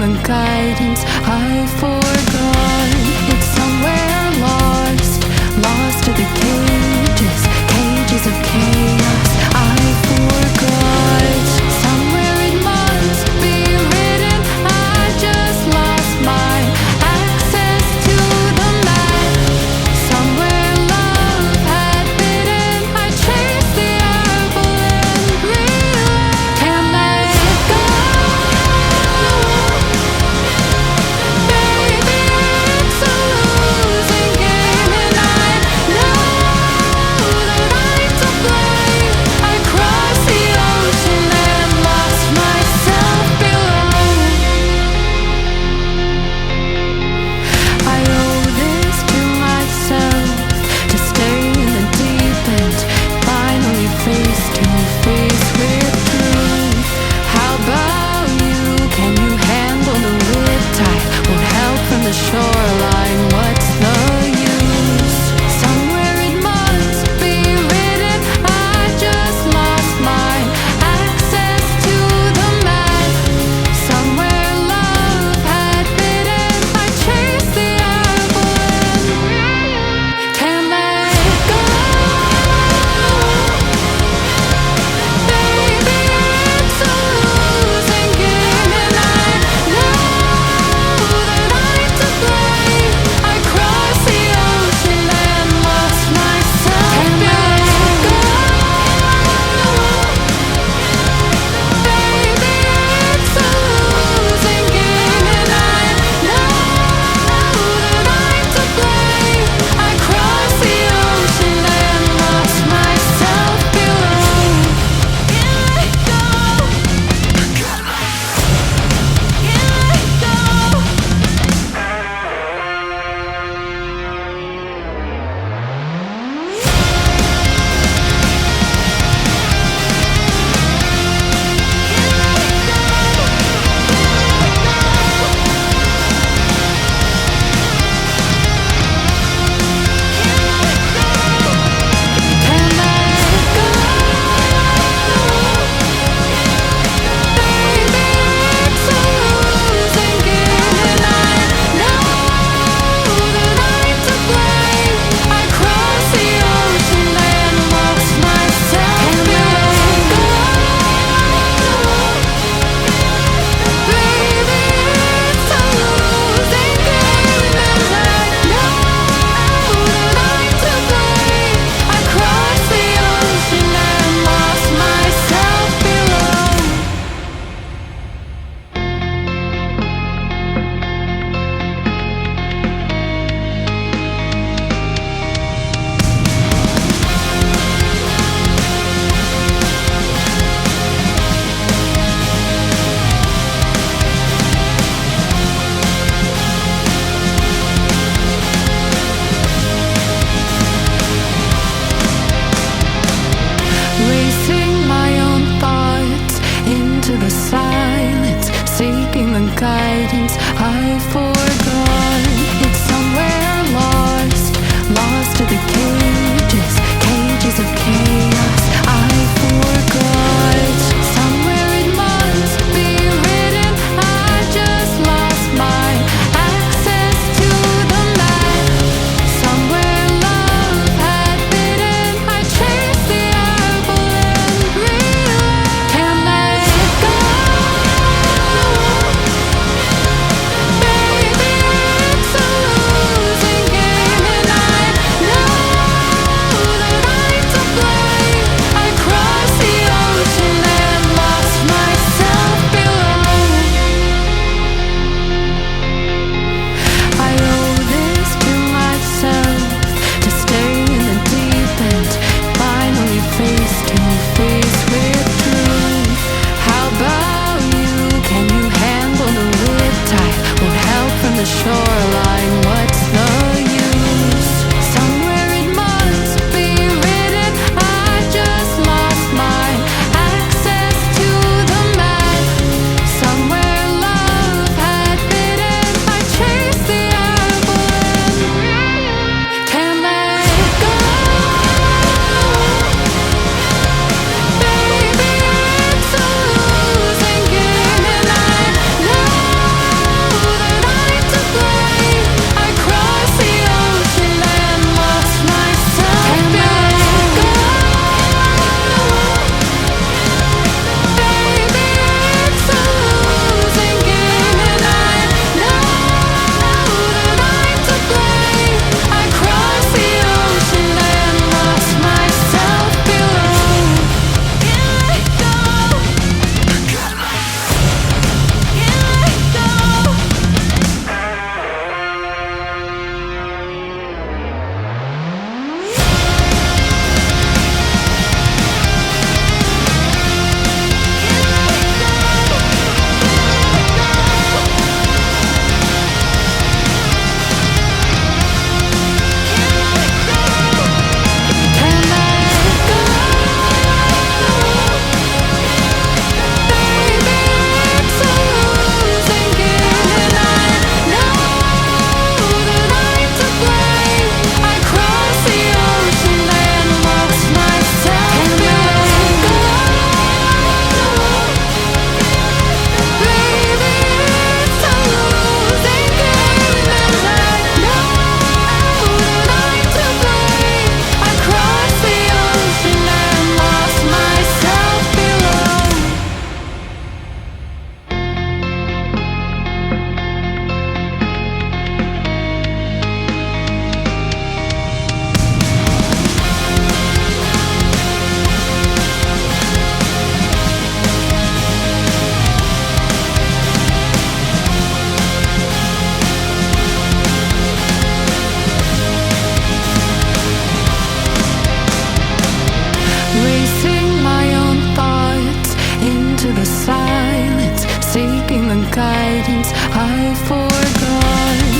the guidance I forgot. It's somewhere lost, lost to the cages, cages of chaos I forgot. Somewhere it must be written, I just lost my access to the map. Somewhere love had bidden, I chased the apple and realized can't let it go. Baby, it's a losing game, and I know that I'm to blame. I crossed the ocean and lost myself below. I owe this to myself to stay in the deep end, finally face to face with truth. How about you? Can you handle the riptide? Won't help from the shoreline. What's the use? Somewhere it must be written, I just lost my access to the map. Somewhere love had bidden, I chased the apple and can't let it go. Baby, it's a losing game, and I know that I'm to blame. I crossed the ocean and lost myself. Can't let it go. Baby, it's a losing game, and I know that I'm to blame. I crossed the ocean and lost myself below. Can't let go. Can't let racing my own thoughts into the silence, seeking the guidance I forgot. It's somewhere lost, lost to the cages, cages of chaos I forgot. Somewhere it must be written, I just lost my access to the map. Somewhere love had bidden, I chased the apple and realized can't let it go. Baby, it's a losing game, and I know that I'm to blame. I crossed the ocean and lost myself below. I owe this to myself to stay in the deep end, finally face to face with truth. How about you? Can you handle the riptide? Won't help from the shoreline. What's the use? Somewhere it must be written, I just lost my access to the map. Somewhere love had bidden, I chased the apple and can't let it go. Baby, it's a losing game, and I know silence, seeking the guidance I forgot.